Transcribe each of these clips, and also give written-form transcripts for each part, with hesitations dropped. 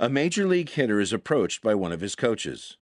A major league hitter is approached by one of his coaches.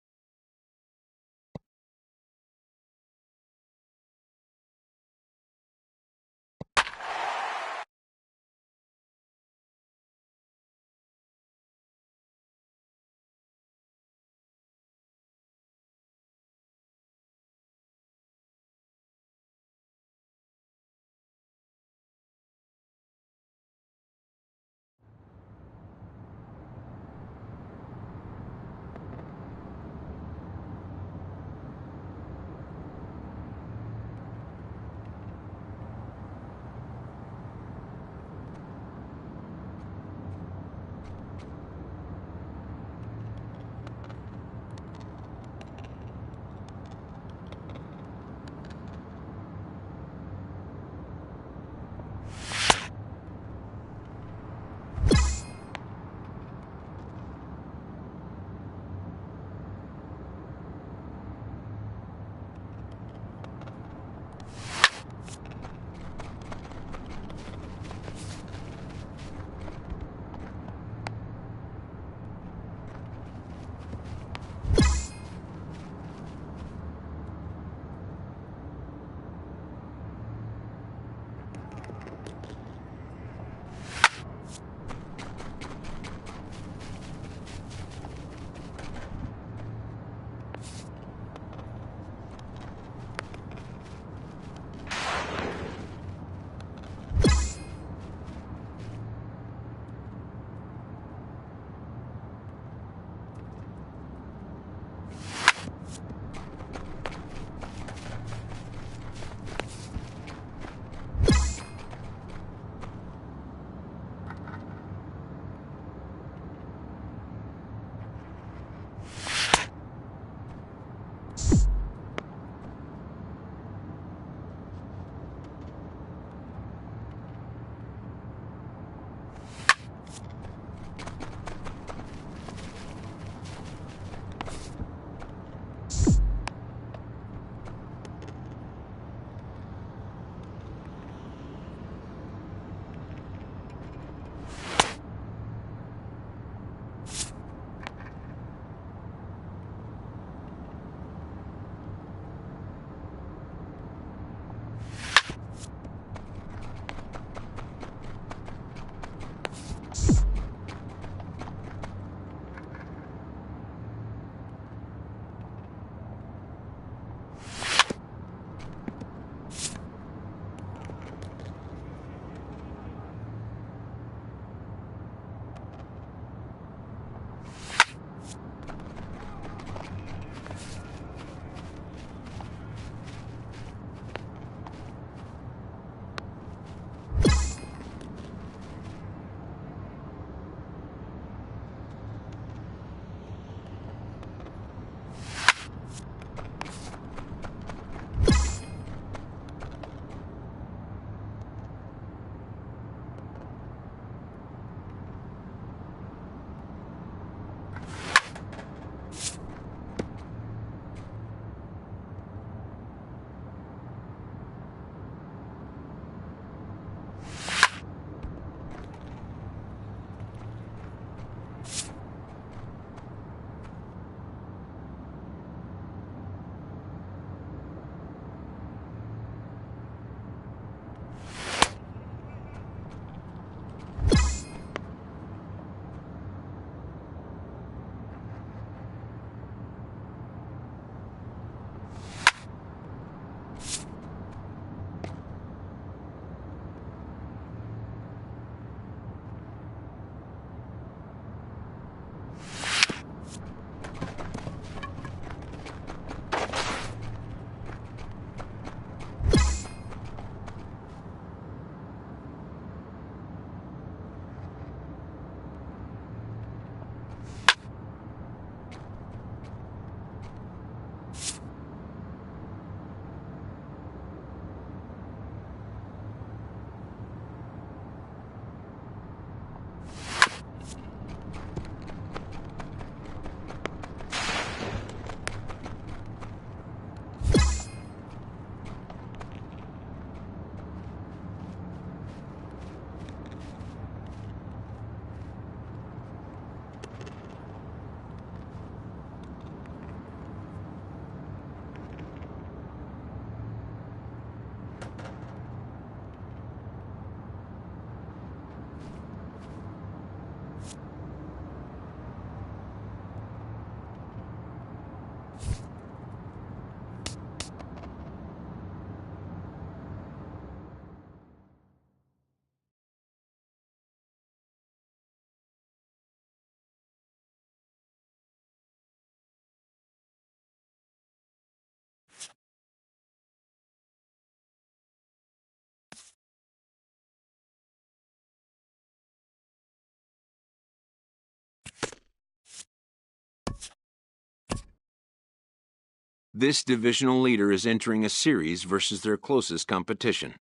This divisional leader is entering a series versus their closest competition.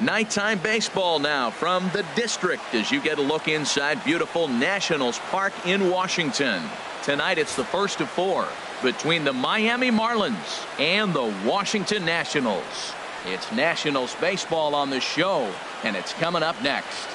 Nighttime baseball now from the district as you get a look inside beautiful Nationals Park in Washington. Tonight it's the first of 4 between the Miami Marlins and the Washington Nationals. It's Nationals baseball on the show, and it's coming up next.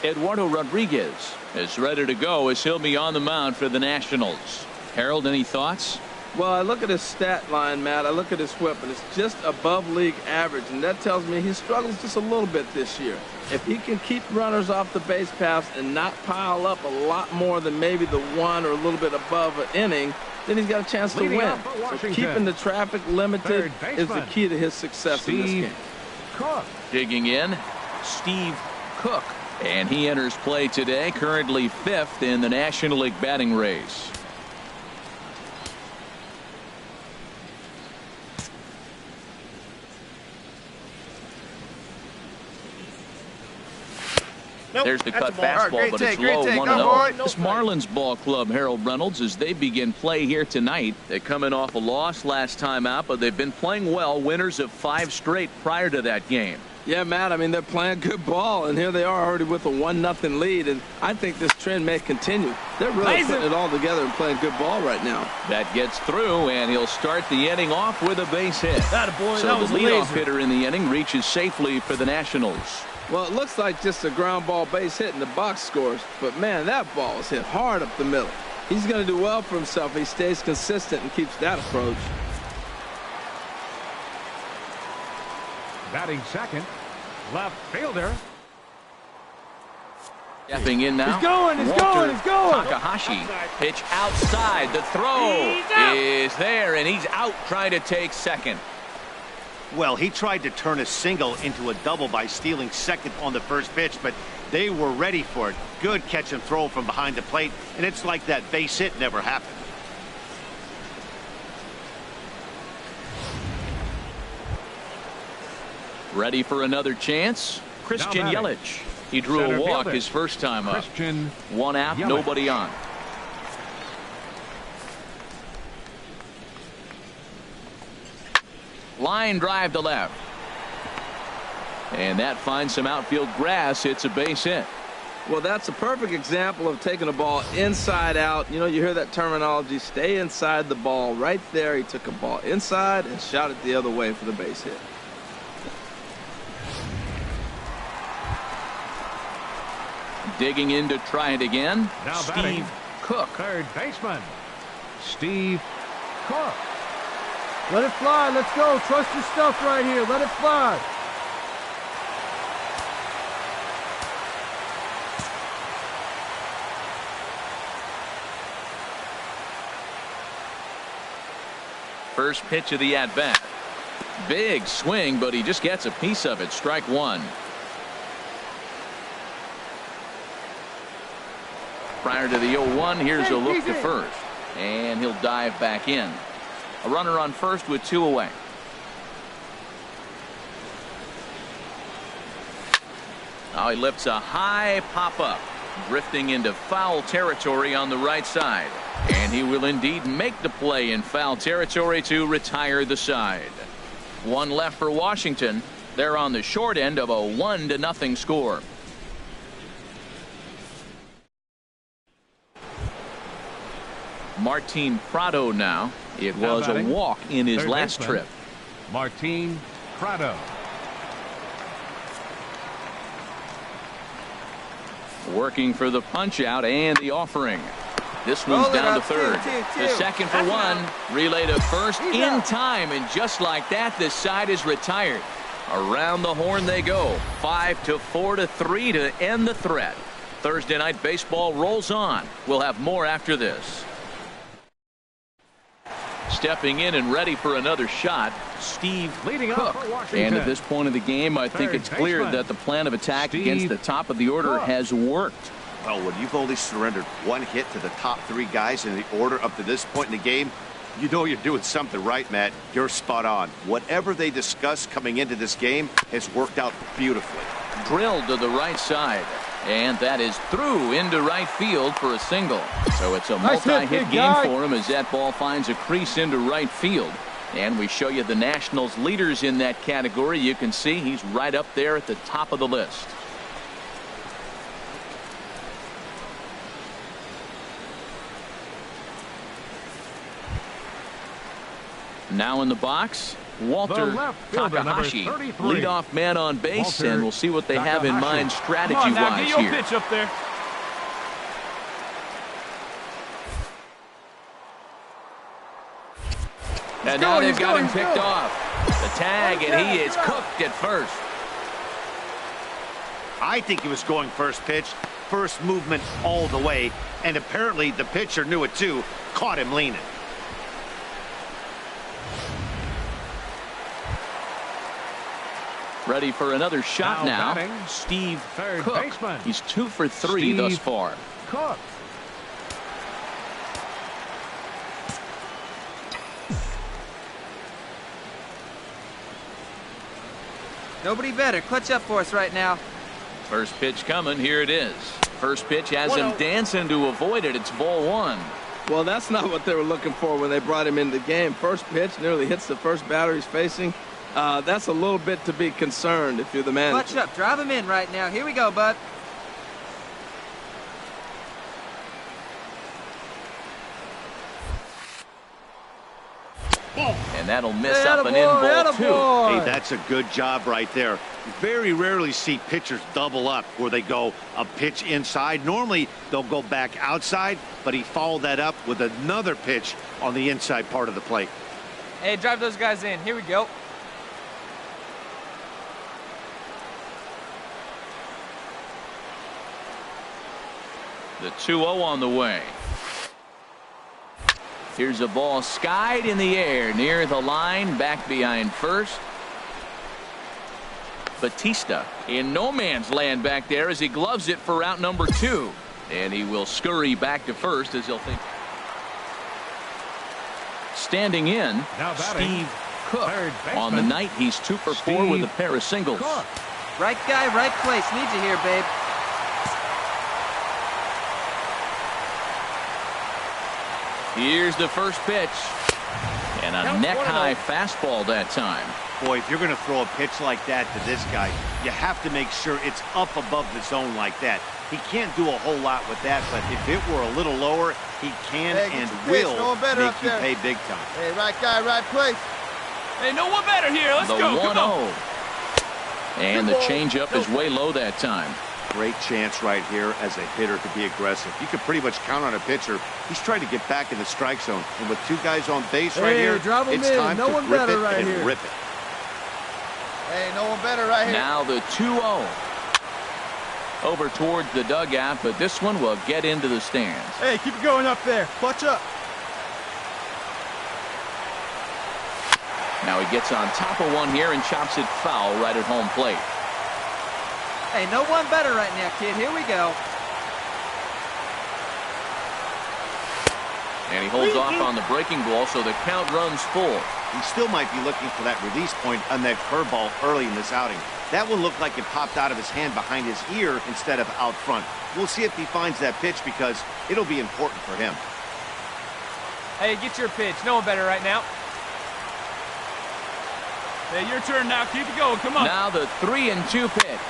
Eduardo Rodriguez is ready to go as he'll be on the mound for the Nationals. Harold, any thoughts? Well, I look at his stat line, Matt. I look at his whip, and it's just above league average, and that tells me he struggles just a little bit this year. If he can keep runners off the base paths and not pile up a lot more than maybe the 1 or a little bit above an inning, then he's got a chance to win. So keeping the traffic limited is the key to his success in this game. Cook. Digging in, Steve Cook, and he enters play today, currently 5th in the National League batting race. There's the cut fastball, but it's low, 1-0. This Marlins ball club, Harold Reynolds, as they begin play here tonight. They're coming off a loss last time out, but they've been playing well, winners of 5 straight prior to that game. Yeah, Matt, I mean, they're playing good ball, and here they are already with a 1-0 lead, and I think this trend may continue. They're really putting it all together and playing good ball right now. That gets through, and he'll start the inning off with a base hit. Attaboy, so the leadoff hitter in the inning reaches safely for the Nationals. Well, it looks like just a ground ball base hit in the box scores, but man, that ball is hit hard up the middle. He's going to do well for himself if he stays consistent and keeps that approach. Batting second, left fielder. Stepping in now. He's going. Takahashi. Pitch outside. The throw is there, and he's out trying to take second. Well, he tried to turn a single into a double by stealing second on the first pitch, but they were ready for it. Good catch and throw from behind the plate, and it's like that base hit never happened. Ready for another chance? Christian Yelich. He drew a walk his first time up. 1 out, nobody on. Line drive to left. And that finds some outfield grass. It's a base hit. Well, that's a perfect example of taking a ball inside out. You know, you hear that terminology, stay inside the ball. Right there, he took a ball inside and shot it the other way for the base hit. Digging in to try it again. Now Steve Cook. Third baseman, Steve Cook. Let it fly. Let's go. Trust your stuff right here. Let it fly. First pitch of the at-bat. Big swing, but he just gets a piece of it. Strike 1. Prior to the 0-1, here's a look to first. And he'll dive back in. A runner on first with 2 away. Now he lifts a high pop-up, drifting into foul territory on the right side. And he will indeed make the play in foul territory to retire the side. 1 left for Washington. They're on the short end of a 1-0 score. Martin Prado now. It was a walk in his last trip. Martin Prado. Working for the punch out and the offering. This one's down to third. Two. The second for one. Relay to first in time, and just like that, this side is retired. Around the horn they go. 5-4-3 to end the threat. Thursday Night Baseball rolls on. We'll have more after this. Stepping in and ready for another shot, Steve Leading Cook. off for Washington. And at this point of the game, I think Third it's clear baseman, that the plan of attack Steve against the top of the order Cook. has worked. Well, when you've only surrendered one hit to the top three guys in the order up to this point in the game, you know you're doing something right, Matt. You're spot on. Whatever they discussed coming into this game has worked out beautifully. Drilled to the right side. And that is through into right field for a single. So it's a Nice hit, multi-hit big game guy. for him as that ball finds a crease into right field. And we show you the Nationals leaders in that category. You can see he's right up there at the top of the list. Now in the box, Walter The left fielder, number Takahashi, 33. leadoff man on base, Walter and we'll see what they have in Takahashi. mind Come on now, get strategy-wise your here. pitch up there. And now they've got him picked off. The tag, and he is cooked at first. I think he was going first pitch, first movement all the way, and apparently the pitcher knew it too, caught him leaning. Ready for another shot Now now. batting, Steve third Cook. baseman. He's 2 for 3 thus Steve far. Cook. Nobody better. Clutch up for us right now. First pitch coming. Here it is. First pitch has him dancing to avoid it. It's ball one. Well, that's not what they were looking for when they brought him into the game. First pitch nearly hits the first batter he's facing. That's a little bit to be concerned if you're the manager. Clutch up. Drive him in right now. Here we go, bud. And that'll miss up and in ball two. Hey, that's a good job right there. Very rarely see pitchers double up where they go a pitch inside. Normally, they'll go back outside, but he followed that up with another pitch on the inside part of the plate. Hey, drive those guys in. Here we go. The 2-0 on the way. Here's a ball skied in the air near the line, back behind first. Batista in no man's land back there as he gloves it for route number 2. And he will scurry back to first as he'll think. Standing in, Now batting, Steve Cook. third baseman, On the night, he's 2 for 4 with a pair of singles. Cook. Right guy, right place. Need you here, babe. Here's the first pitch. And a neck-high fastball that time. Boy, if you're going to throw a pitch like that to this guy, you have to make sure it's up above the zone like that. He can't do a whole lot with that, but if it were a little lower, he can and will make you pay big time. Hey, right guy, right place. Hey, no one better here. Let's The go. Come on. 1-0. And the changeup is way low that time. Great chance right here as a hitter to be aggressive. You can pretty much count on a pitcher. He's trying to get back in the strike zone. And with 2 guys on base right here, drive 'em it's in. time No to one grip better it right and here. rip it. Hey, no one better right here. Now the 2-0. Over towards the dugout, but this one will get into the stands. Hey, keep it going up there. Clutch up. Now he gets on top of one here and chops it foul right at home plate. Hey, no one better right now, kid. Here we go. And he holds off on the breaking ball, so the count runs full. He still might be looking for that release point on that curveball early in this outing. That one looked like it popped out of his hand behind his ear instead of out front. We'll see if he finds that pitch because it'll be important for him. Hey, get your pitch. No one better right now. Hey, your turn now. Keep it going. Come on. Now the 3-2 pitch.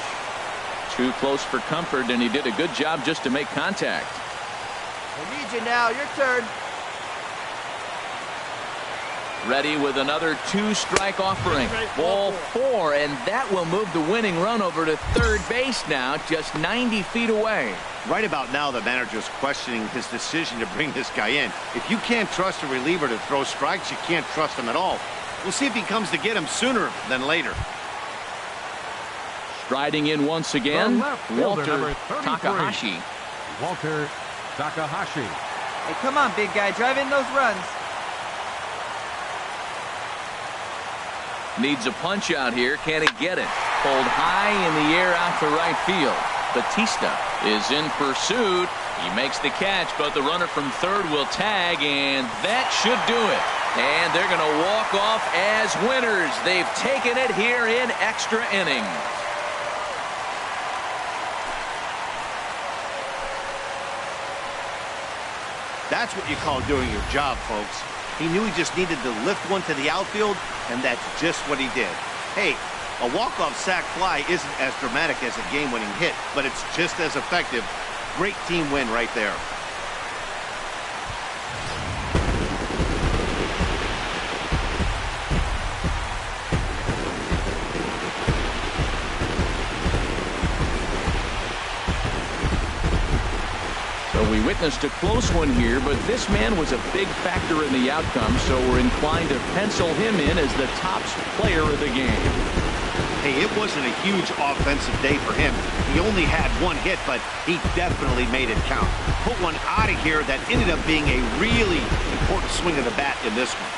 Too close for comfort, and he did a good job just to make contact. I need you now. Your turn. Ready with another two-strike offering. Ball 4, and that will move the winning run over to third base now, just 90 feet away. Right about now, the manager's questioning his decision to bring this guy in. If you can't trust a reliever to throw strikes, you can't trust him at all. We'll see if he comes to get him sooner than later. Striding in once again, Walter Takahashi. Hey, come on, big guy. Drive in those runs. Needs a punch out here. Can he get it? Pulled high in the air out to right field. Batista is in pursuit. He makes the catch, but the runner from third will tag, and that should do it. And they're going to walk off as winners. They've taken it here in extra innings. That's what you call doing your job, folks. He knew he just needed to lift one to the outfield, and that's just what he did. Hey, a walk-off sac fly isn't as dramatic as a game-winning hit, but it's just as effective. Great team win right there. We witnessed a close one here, but this man was a big factor in the outcome, so we're inclined to pencil him in as the top player of the game. Hey, it wasn't a huge offensive day for him. He only had one hit, but he definitely made it count. Put one out of here that ended up being a really important swing of the bat in this one.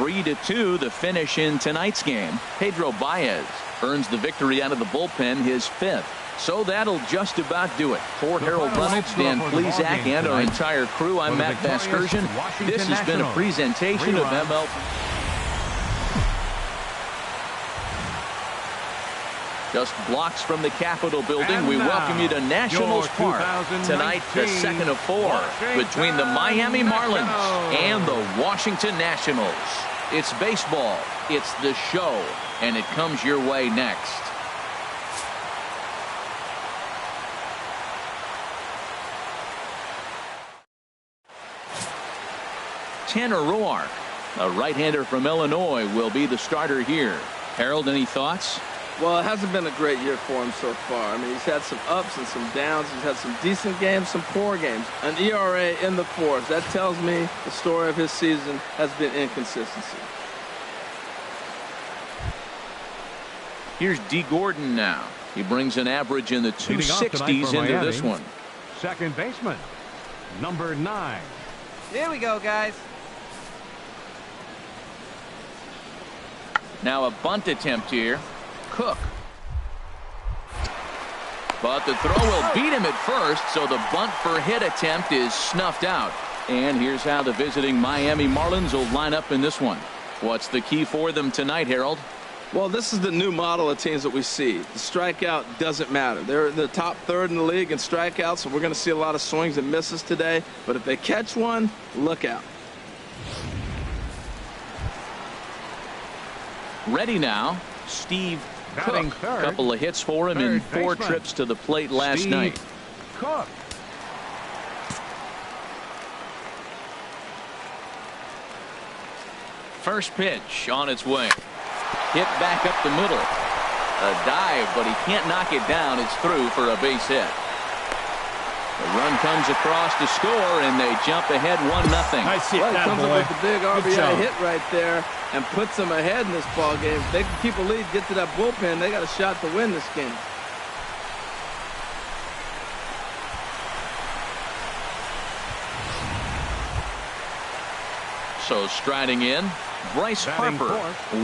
3-2 the finish in tonight's game. Pedro Baez earns the victory out of the bullpen, his 5th. So that'll just about do it. For Harold Reynolds, Dan Plesac, and our entire crew, I'm Matt Vasgersian. This has been a presentation of ML. Just blocks from the Capitol building, we welcome you to Nationals Park. Tonight, the second of 4 between the Miami Marlins and the Washington Nationals. It's baseball, it's the show, and it comes your way next. Tanner Roark, a right-hander from Illinois, will be the starter here. Harold, any thoughts? Well, it hasn't been a great year for him so far. I mean, he's had some ups and some downs. He's had some decent games, some poor games. An ERA in the 4s. That tells me the story of his season has been inconsistency. Here's D. Gordon now. He brings an average in the 260s into this one. Second baseman, number 9. Here we go, guys. Now a bunt attempt here. Cook. But the throw will beat him at first, so the bunt for hit attempt is snuffed out. And here's how the visiting Miami Marlins will line up in this one. What's the key for them tonight, Harold? Well, this is the new model of teams that we see. The strikeout doesn't matter. They're the top 3rd in the league in strikeouts, so we're going to see a lot of swings and misses today. But if they catch one, look out. Ready now, Steve Cook. A couple of hits for him in 4 trips to the plate last night. Cook. First pitch on its way. Hit back up the middle. A dive, but he can't knock it down. It's through for a base hit. The run comes across to score, and they jump ahead 1-0. Nice hit, well, he comes up with the big RBI hit right there and puts them ahead in this ball game. If they can keep a lead, get to that bullpen, they got a shot to win this game. So striding in, Bryce Harper.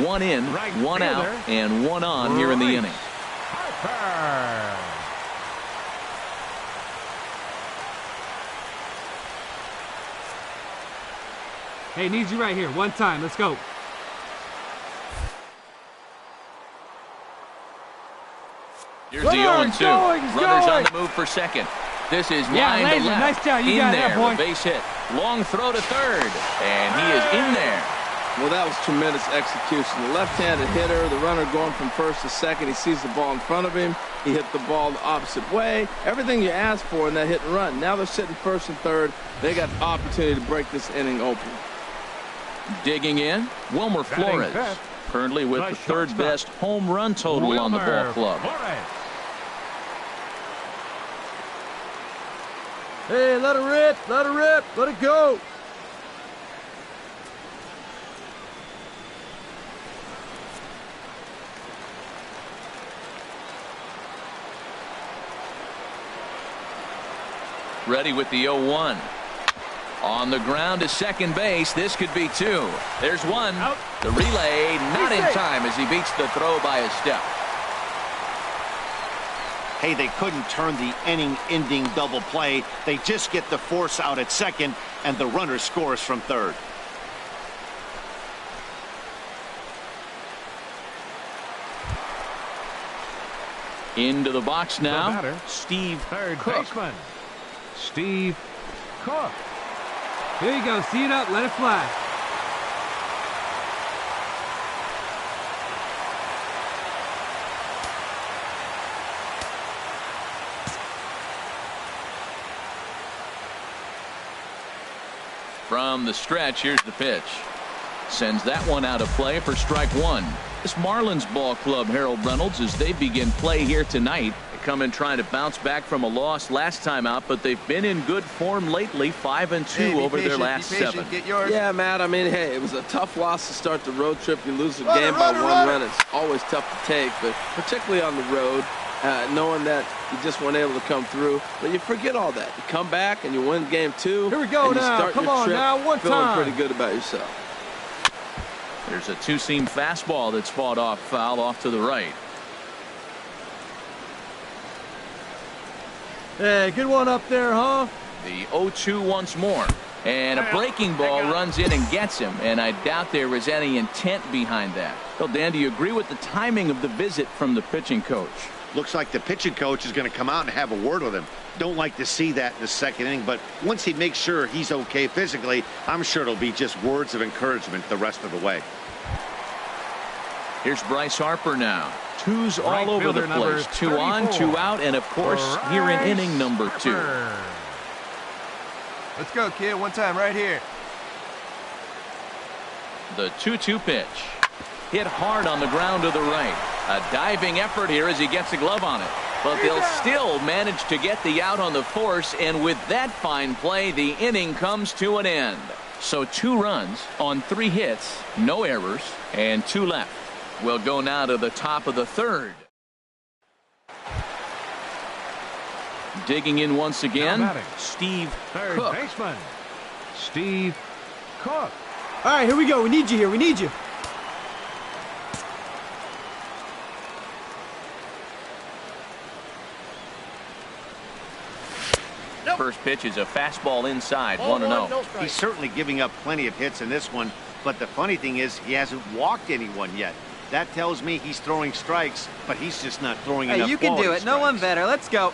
1 in, 1 out, and 1 on here in the inning. Harper. Hey, needs you right here. One time. Let's go. Here's the 0-2. Runners on the move for second. This is line to left. Nice job. You in got there, that, boy. a base hit. Long throw to third, and he is in there. Well, that was tremendous execution. The left-handed hitter, the runner going from first to second. He sees the ball in front of him. He hit the ball the opposite way. Everything you asked for in that hit and run. Now they're sitting first and third. They got the opportunity to break this inning open. Digging in, Wilmer Flores. Currently with the third best home run total on the ball club. Hey, let it rip, let it rip, let it go. Ready with the 0-1. On the ground to second base. This could be two. There's one. Out. The relay not in time as he beats the throw by a step. Hey, they couldn't turn the inning-ending double play. They just get the force out at second, and the runner scores from third. Into the box now, Steve Third Cook. baseman, Steve Cook. Here you go. See it up. Let it fly. From the stretch, here's the pitch. Sends that one out of play for strike one. This Marlins ball club, Harold Reynolds, as they begin play here tonight. They come in trying to bounce back from a loss last time out, but they've been in good form lately, 5-2 over their last 7. Yeah, Matt, I mean, hey, it was a tough loss to start the road trip. You lose the game by one run. It's always tough to take, but particularly on the road, knowing that you just weren't able to come through. But you forget all that. You come back and you win game 2. Here we go now. Come on now, one feeling time. pretty good about yourself. There's a two-seam fastball that's fought off foul off to the right. Hey, good one up there, huh? The 0-2 once more. And a breaking ball runs in and gets him. And I doubt there was any intent behind that. Well, Dan, do you agree with the timing of the visit from the pitching coach? Looks like the pitching coach is going to come out and have a word with him. Don't like to see that in the second inning, but once he makes sure he's okay physically, I'm sure it'll be just words of encouragement the rest of the way. Here's Bryce Harper now. Twos all over the place. 2 on, 2 out, and of course here in inning number 2. Let's go, kid. One time right here. The 2-2 pitch. Hit hard on the ground to the right. A diving effort here as he gets a glove on it. But they'll still manage to get the out on the force, and with that fine play, the inning comes to an end. So 2 runs on 3 hits, no errors, and 2 left. We'll go now to the top of the third. Digging in once again, Steve Third Cook. baseman, Steve Cook. All right, here we go. We need you here. We need you. First pitch is a fastball inside, 1-0. He's certainly giving up plenty of hits in this one, but the funny thing is he hasn't walked anyone yet. That tells me he's throwing strikes, but he's just not throwing enough. Hey, you can do it. Strikes. No one better. Let's go.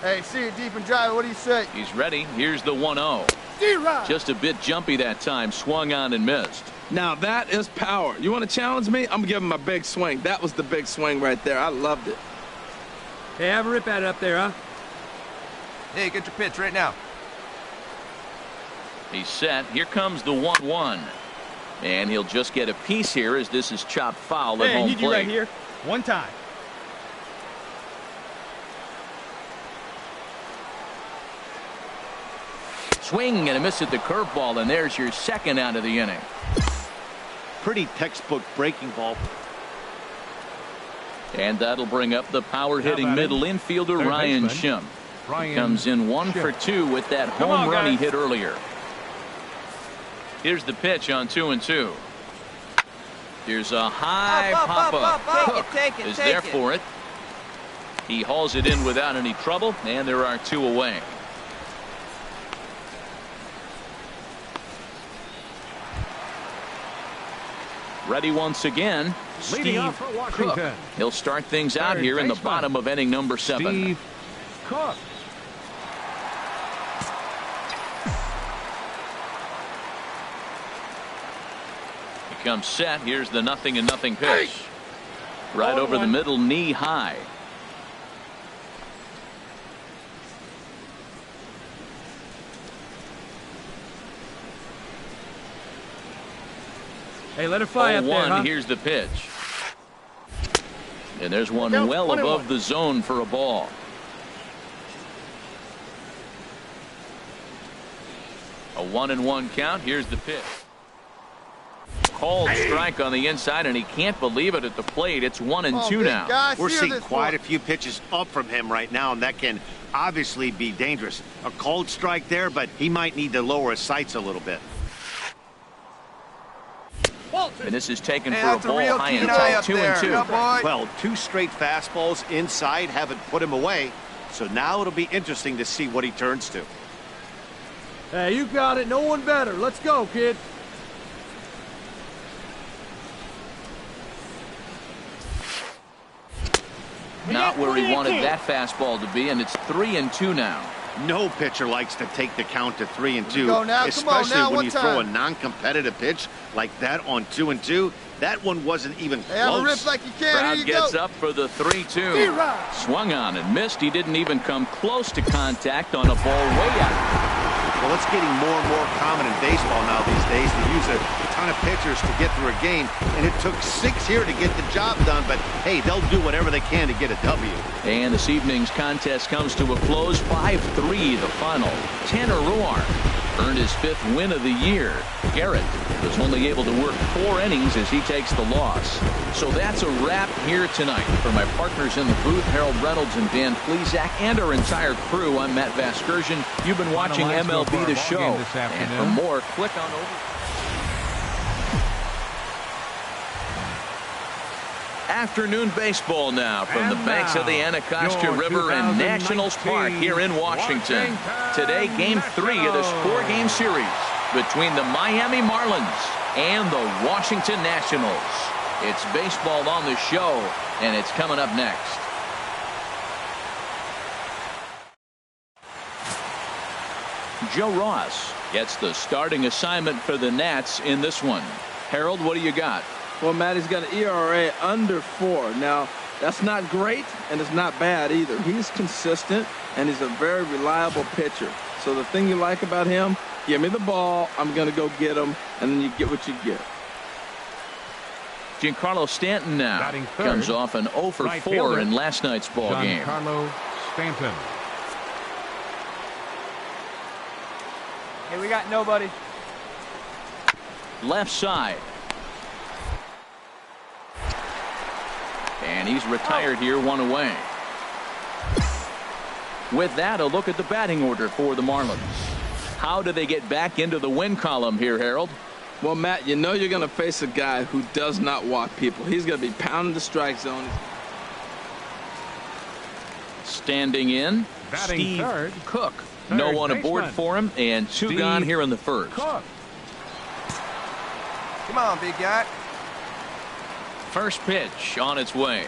Hey, see it deep and dry. What do you say? He's ready. Here's the 1-0. Just a bit jumpy that time. Swung on and missed. Now that is power. You want to challenge me? I'm going to give him a big swing. That was the big swing right there. I loved it. Hey, have a rip at it up there, huh? Hey, get your pitch right now. He's set. Here comes the 1-1. And he'll just get a piece here as this is chopped foul at home plate. Right here. One time. Swing and a miss at the curveball, and there's your second out of the inning. Pretty textbook breaking ball. And that'll bring up the power-hitting middle infielder Ryan Schimpf. He comes in 1 for 2 with that home run he hit earlier. Here's the pitch on 2-2. Here's a high pop-up. Take it, is there for it. He hauls it in without any trouble, and there are 2 away. Ready once again, Steve Cook. He'll start things out here in the bottom of inning number 7. Steve Cook. He comes set. Here's the 0-0 pitch. Right over the middle, knee high. Hey, let it fly up there, huh? Here's the pitch. And there's one well above the zone for a ball. A 1-1 count. Here's the pitch. Called strike on the inside, and he can't believe it at the plate. It's 1-2 now. We're seeing quite a few pitches up from him right now, and that can obviously be dangerous. A called strike there, but he might need to lower his sights a little bit. And this is taken for a ball high and tight, 2-2. Well, 2 straight fastballs inside haven't put him away, so now it'll be interesting to see what he turns to. Hey, you got it. No one better. Let's go, kid. Not where he wanted that fastball to be, and it's 3-2 now. No pitcher likes to take the count to 3-2, now. especially when you throw a non-competitive pitch like that on 2-2. That one wasn't even close. Crowd gets up for the 3-2. Swung on and missed. He didn't even come close to contact on a ball way out. Well, it's getting more and more common in baseball now these days to use a ton of pitchers to get through a game, and it took 6 here to get the job done, but hey, they'll do whatever they can to get a W. And this evening's contest comes to a close, 5-3 the final. Tanner Roar earned his 5th win of the year. Garrett was only able to work 4 innings as he takes the loss. So that's a wrap here tonight. For my partners in the booth, Harold Reynolds and Dan Plesac, and our entire crew, I'm Matt Vasgersian. You've been watching MLB The Show. And for more, click on over. Afternoon baseball now from the banks of the Anacostia River and Nationals Park here in Washington. Today, Game 3 of this 4-game series between the Miami Marlins and the Washington Nationals. It's baseball on the show, and it's coming up next. Joe Ross gets the starting assignment for the Nats in this one. Harold, what do you got? Well, Matt, he's got an ERA under 4. Now, that's not great, and it's not bad either. He's consistent, and he's a very reliable pitcher. So the thing you like about him, give me the ball, I'm going to go get him, and then you get what you get. Giancarlo Stanton now comes off an 0 for 4 in last night's ball game. Giancarlo Stanton. Hey, we got nobody. Left side. And he's retired here, 1 away. With that, a look at the batting order for the Marlins. How do they get back into the win column here, Harold? Well, Matt, you know you're going to face a guy who does not walk people. He's going to be pounding the strike zone. Standing in, Batting Steve third. Cook. Third No one aboard baseman. for him, and 2 Steve gone here in the first. Cook. Come on, big guy. First pitch on its way.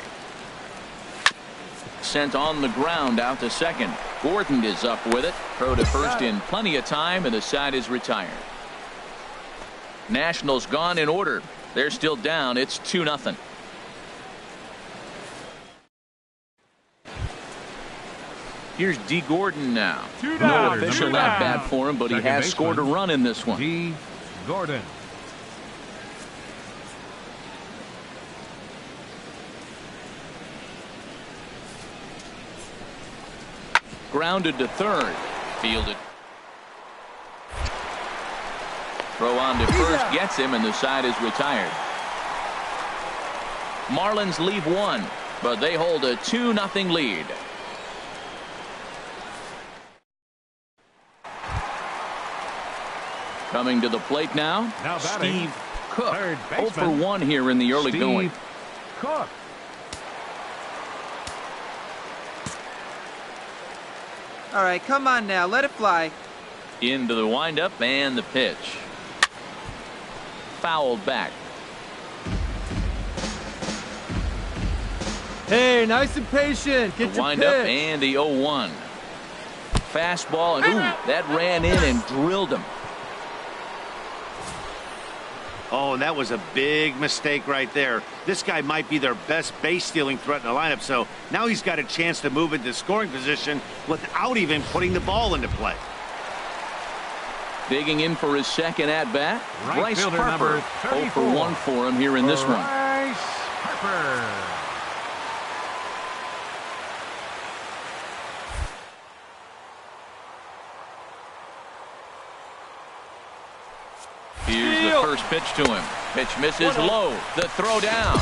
Sent on the ground out to second. Gordon is up with it. Throw to first in plenty of time, and the side is retired. Nationals gone in order. They're still down. It's 2-0. Here's D. Gordon now. No official at bat for him, but he has scored a run in this one. D. Gordon. Grounded to third. Fielded. Throw on to first, gets him, and the side is retired. Marlins leave 1, but they hold a 2-0 lead. Coming to the plate now, Steve Cook. 0 for 1 here in the early going. Cook. All right, come on now. Let it fly. Into the windup and the pitch. Fouled back. Hey, nice and patient. Get The your windup pitch. and the 0-1. Fastball, and ooh, that ran in and drilled him. Oh, and that was a big mistake right there. This guy might be their best base-stealing threat in the lineup, so now he's got a chance to move into scoring position without even putting the ball into play. Digging in for his second at-bat, Right Bryce fielder Harper. number 0 for 1 for him here in this one. Bryce Harper. Here's the first pitch to him. Pitch misses low. The throw down.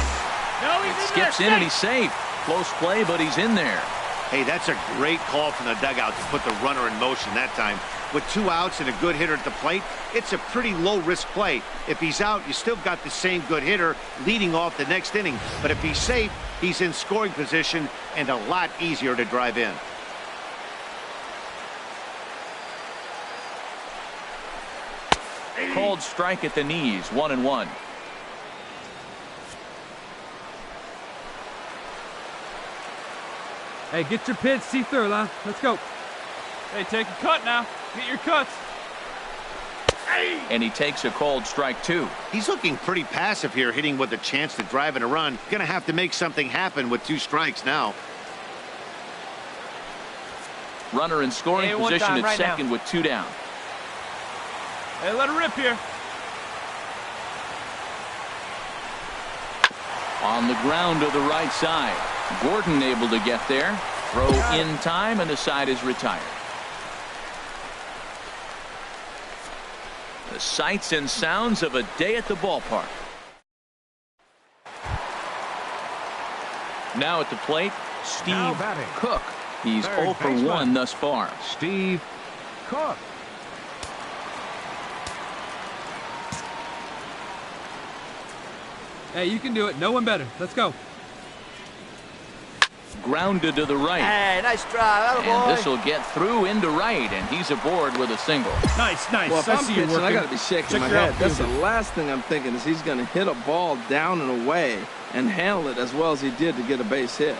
It skips in and he's safe. Close play, but he's in there. Hey, that's a great call from the dugout to put the runner in motion that time. With 2 outs and a good hitter at the plate, it's a pretty low-risk play. If he's out, you still got the same good hitter leading off the next inning. But if he's safe, he's in scoring position and a lot easier to drive in. Called strike at the knees, 1-1. Hey, get your pitch, see through, line. Let's go. Hey, take a cut now. Get your cuts. And he takes a called strike 2. He's looking pretty passive here, hitting with a chance to drive in a run. Gonna have to make something happen with 2 strikes now. Runner in scoring position at second now. with 2 down. Hey, let her rip here. On the ground to the right side. Gordon able to get there. Throw in time, and the side is retired. The sights and sounds of a day at the ballpark. Now at the plate, Steve batting. Cook. He's Third 0 for baseman. 1 thus far. Steve Cook. Hey, you can do it. No one better. Let's go. Grounded to the right. Hey, nice drive. And this will get through into right, and he's aboard with a single. Nice, nice. Well, if I'm pitching, I got to be shaking Check my your head. That's the outfielder. last thing I'm thinking is he's going to hit a ball down and away and handle it as well as he did to get a base hit.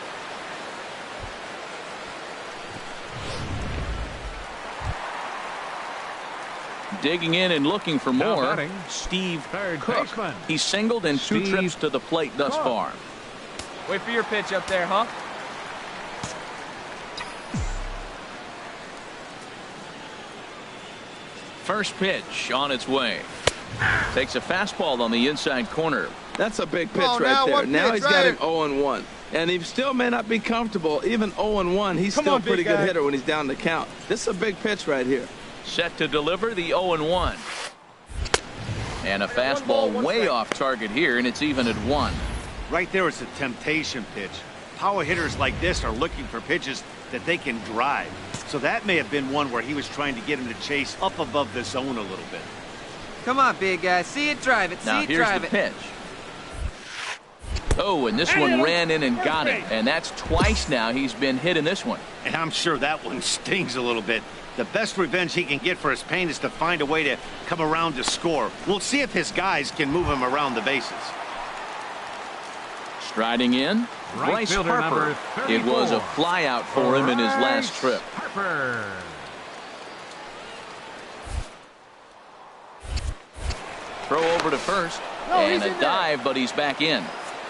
Digging in and looking for Now more, batting, Steve third Cook. baseman. He's singled and 2 Steve trips to the plate thus Cook. far. Wait for your pitch up there, huh? First pitch on its way. Takes a fastball on the inside corner. That's a big pitch Oh, right now there. one Now pitch, he's got right him 0-1. And he still may not be comfortable. Even 0-1, he's Come still a on, pretty big good guy. hitter when he's down the count. This is a big pitch right here. Set to deliver the 0-1. And a fastball way off target here, and it's even at 1. Right there is a temptation pitch. Power hitters like this are looking for pitches that they can drive. So that may have been one where he was trying to get him to chase up above the zone a little bit. Come on, big guy. See it, drive it. Now See it, here's drive the it. pitch. Oh, and this one ran in and got him. And that's twice now he's been hit in this one. And I'm sure that one stings a little bit. The best revenge he can get for his pain is to find a way to come around to score. We'll see if his guys can move him around the bases. Striding in, Right Bryce fielder Harper. number It was a 34. fly out for him in his last trip. Harper. Throw over to first, and a dive, but he's back in.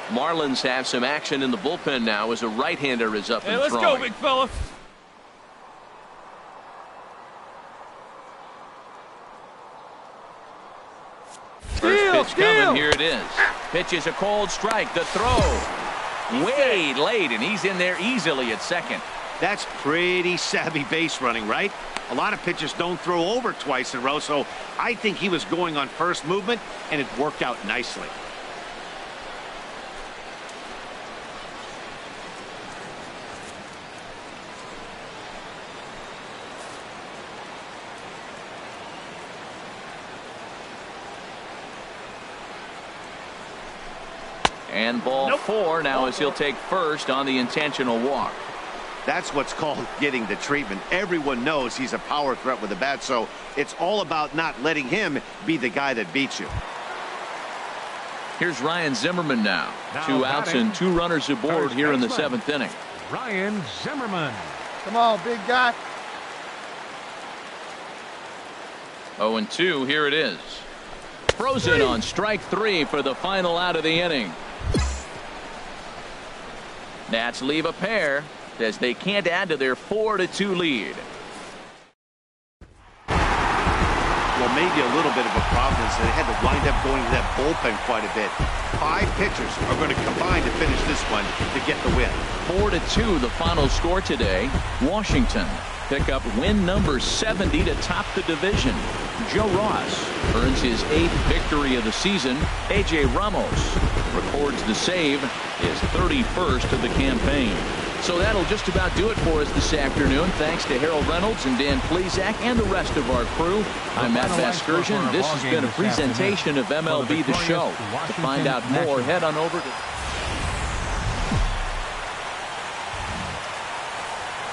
Marlins have some action in the bullpen now as a right-hander is up Hey, and let's throwing. go, big fella. First pitch coming, here it is. Pitch is a cold strike, the throw. Way late, and he's in there easily at second. That's pretty savvy base running, right? A lot of pitchers don't throw over twice in a row, so I think he was going on first movement, and it worked out nicely. And ball 4 now as he'll take first on the intentional walk. That's what's called getting the treatment. Everyone knows he's a power threat with the bat, so it's all about not letting him be the guy that beats you. Here's Ryan Zimmerman now. Now 2 outs batting, and 2 runners aboard first here in the baseman. 7th inning. Ryan Zimmerman. Come on, big guy. 0-2, here it is. Frozen on strike 3 for the final out of the inning. Nats leave a pair as they can't add to their 4-2 lead. Well, maybe a little bit of a problem is they had to wind up going to that bullpen quite a bit. 5 pitchers are going to combine to finish this one to get the win. 4-2 the final score today. Washington pick up win number 70 to top the division. Joe Ross earns his 8th victory of the season. A.J. Ramos records the save, his 31st of the campaign. So that'll just about do it for us this afternoon. Thanks to Harold Reynolds and Dan Plesac and the rest of our crew. I'm Matt Vasgersian. This has been a presentation of MLB The Show. To find out more, head on over to...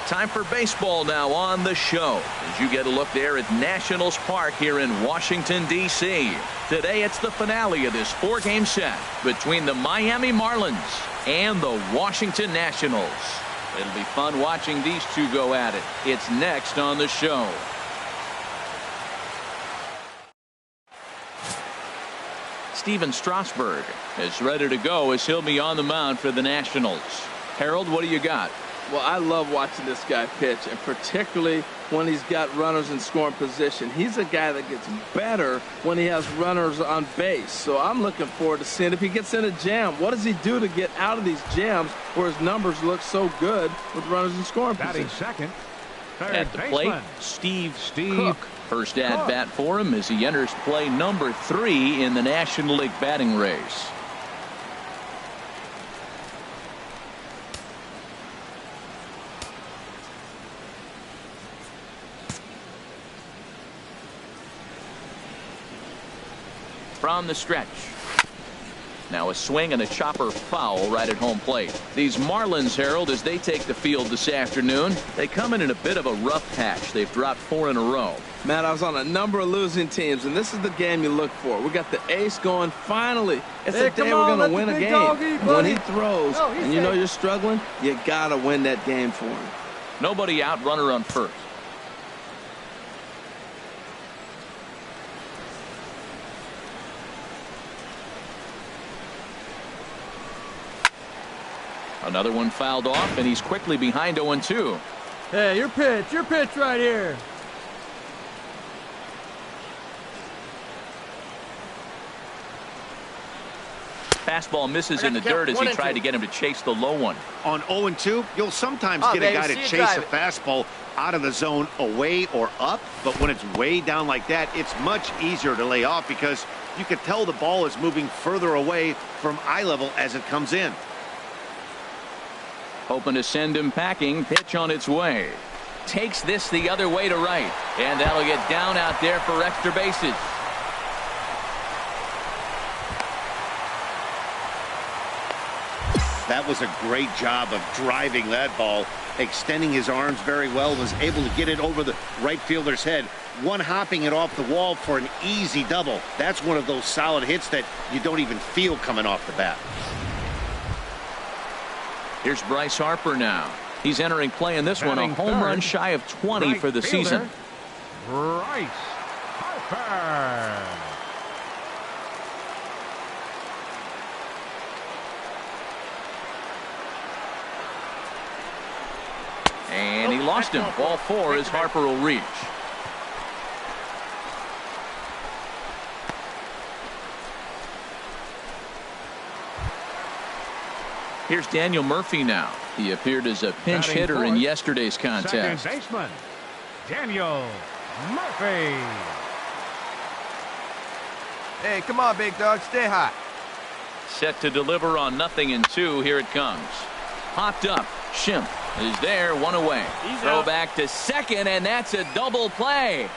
Time for baseball now on the show as you get a look there at Nationals Park here in Washington, D.C. Today it's the finale of this 4-game set between the Miami Marlins and the Washington Nationals. It'll be fun watching these two go at it. It's next on the show. Steven Strasburg is ready to go as he'll be on the mound for the Nationals. Harold, what do you got? Well, I love watching this guy pitch, and particularly when he's got runners in scoring position. He's a guy that gets better when he has runners on base. So I'm looking forward to seeing if he gets in a jam. What does he do to get out of these jams where his numbers look so good with runners in scoring position? Second, at the plate, Steve Cook. First at bat for him as he enters play number 3 in the National League batting race. From the stretch. Now a swing and a chopper foul right at home plate. These Marlins, Harold, as they take the field this afternoon, they come in a bit of a rough patch. They've dropped 4 in a row. Matt, I was on a number of losing teams, and this is the game you look for. We got the ace going finally. It's the day we're going to win a game. When he throws and you know you're struggling, you got to win that game for him. Nobody out, runner on first. Another one fouled off, and he's quickly behind 0-2. Hey, your pitch right here. Fastball misses in the dirt as he tried to get him to chase the low one. On 0-2, you'll sometimes get a guy to chase a fastball out of the zone away or up, but when it's way down like that, it's much easier to lay off because you can tell the ball is moving further away from eye level as it comes in. Hoping to send him packing. Pitch on its way. Takes this the other way to right. And that'll get down out there for extra bases. That was a great job of driving that ball. Extending his arms very well. Was able to get it over the right fielder's head. One hopping it off the wall for an easy double. That's one of those solid hits that you don't even feel coming off the bat. Here's Bryce Harper now. He's entering play in this one, a home run shy of 20 for the season. Bryce Harper. And he lost him. Ball 4 as Harper will reach. Here's Daniel Murphy now. He appeared as a pinch hitter in yesterday's contest. Second baseman, Daniel Murphy. Hey, come on, big dog. Stay hot. Set to deliver on 0-2. Here it comes. Popped up. Schimpf is there, 1 away. Throw back to second, and that's a double play.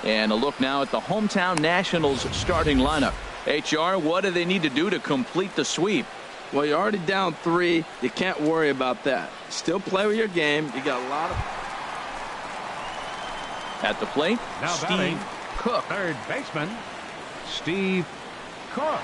And a look now at the hometown Nationals starting lineup. HR, what do they need to do to complete the sweep? Well, you're already down 3. You can't worry about that. Still play with your game. You got a lot of... At the plate, Now Steve Cook. Third baseman, Steve Cook.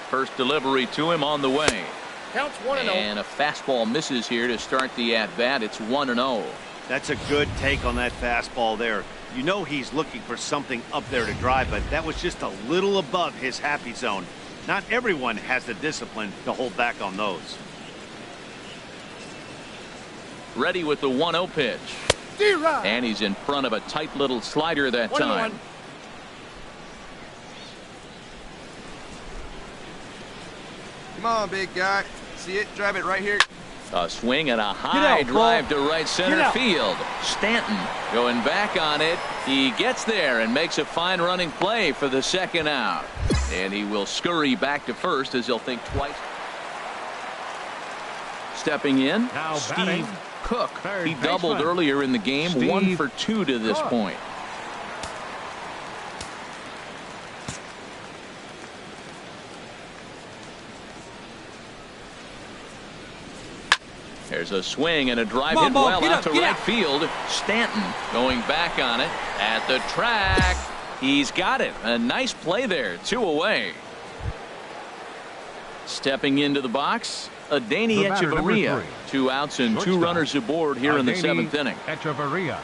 First delivery to him on the way. Counts 1-0. And a fastball misses here to start the at-bat. It's 1-0. That's a good take on that fastball there. You know he's looking for something up there to drive, but that was just a little above his happy zone. Not everyone has the discipline to hold back on those. Ready with the 1-0 pitch. And he's in front of a tight little slider that time. Come on, big guy. See it? Drive it right here. A swing and a high drive to right center field. Stanton going back on it. He gets there and makes a fine running play for the second out. And he will scurry back to first as he'll think twice. Stepping in, Now Steve Cook. He baseman. doubled earlier in the game. Steve 1 for 2 to this Cook. point. There's a swing and a drive hit well out to right field. Stanton going back on it at the track. He's got it. A nice play there. 2 away. Stepping into the box, Adani The batter, number Echeverria. 3. 2 outs and 2 Shortstop. runners aboard here in the Adani 7th inning. Echeverria.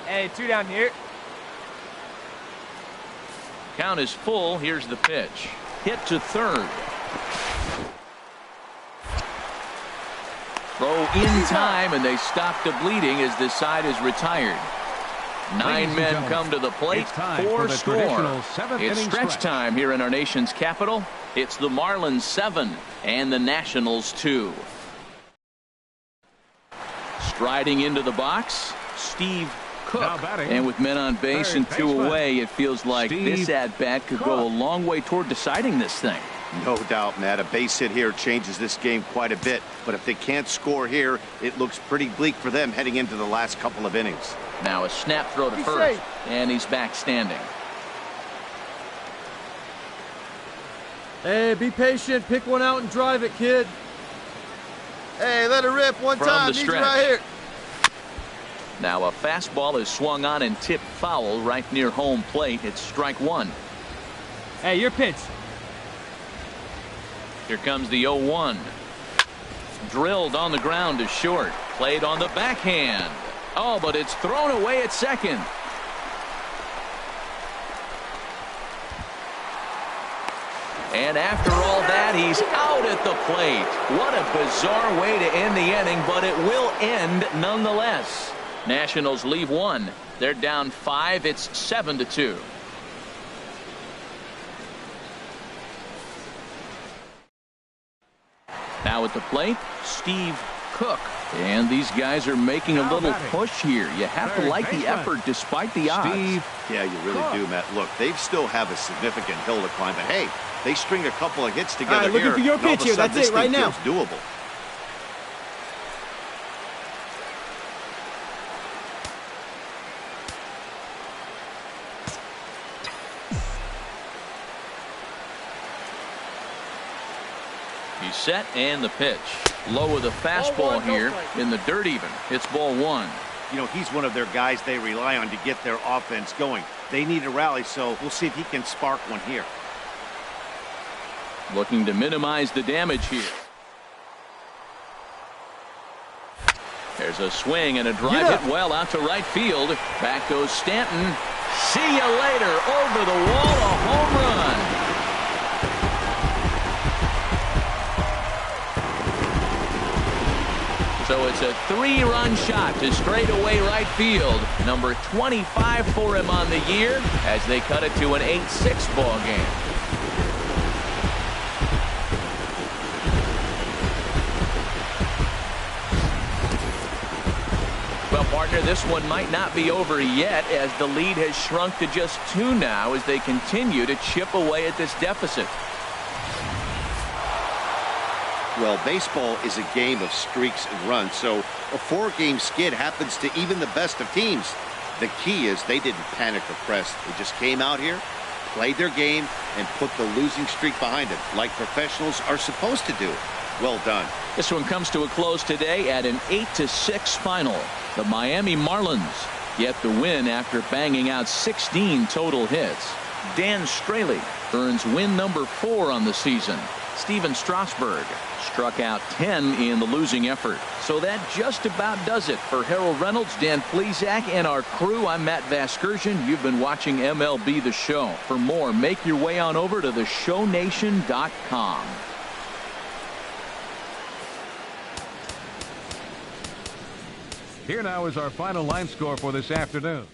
Hey, 2 down here. Count is full. Here's the pitch. Hit to third. Throw in time, and they stop the bleeding as this side is retired. 9 men come to the plate. It's time 4 for the score. traditional 7th It's inning stretch stretch. time here in our nation's capital. It's the Marlins 7 and the Nationals 2. Striding into the box, Steve Cook. Now batting, And with men on base third and 2 baseman, away, it feels like this Steve at-bat could Cook. go a long way toward deciding this thing. No doubt, Matt. A base hit here changes this game quite a bit. But if they can't score here, it looks pretty bleak for them heading into the last couple of innings. Now a snap throw to Be first, safe. and he's back standing. Hey, be patient. Pick one out and drive it, kid. Hey, let it rip one From time. the Need you stretch. right here. Now a fastball is swung on and tipped foul right near home plate. It's strike 1. Hey, your pitch. Here comes the 0-1. Drilled on the ground to short. Played on the backhand. Oh, but it's thrown away at second. And after all that, he's out at the plate. What a bizarre way to end the inning, but it will end nonetheless. Nationals leave 1. They're down 5. It's 7-2. Now at the plate, Steve Cook. And these guys are making a Now little batting, push here. You have to third like the baseman, effort despite the odds. Steve Yeah, you really Cook. do, Matt. Look, they still have a significant hill to climb. But, hey, they string a couple of hits together right, looking here. for your and all of pitch a here. sudden, That's this it right thing now. feels doable. He's set and the pitch. Low with a fastball here in the dirt even. It's ball 1. You know, he's one of their guys they rely on to get their offense going. They need a rally, so we'll see if he can spark one here. Looking to minimize the damage here. There's a swing and a drive hit well out to right field. Back goes Stanton. See you later. Over the wall, a home run. So it's a 3-run shot to straightaway right field. Number 25 for him on the year as they cut it to an 8-6 ball game. Well, partner, this one might not be over yet as the lead has shrunk to just 2 now as they continue to chip away at this deficit. Well, baseball is a game of streaks and runs, so a 4-game skid happens to even the best of teams. The key is they didn't panic or press. They just came out here, played their game, and put the losing streak behind them, like professionals are supposed to do. Well done. This one comes to a close today at an 8-6 final. The Miami Marlins get the win after banging out 16 total hits. Dan Straley earns win number 4 on the season. Steven Strasburg Struck out 10 in the losing effort. So that just about does it. For Harold Reynolds, Dan Plesac, and our crew, I'm Matt Vasgersian. You've been watching MLB The Show. For more, make your way on over to theshownation.com. Here now is our final line score for this afternoon.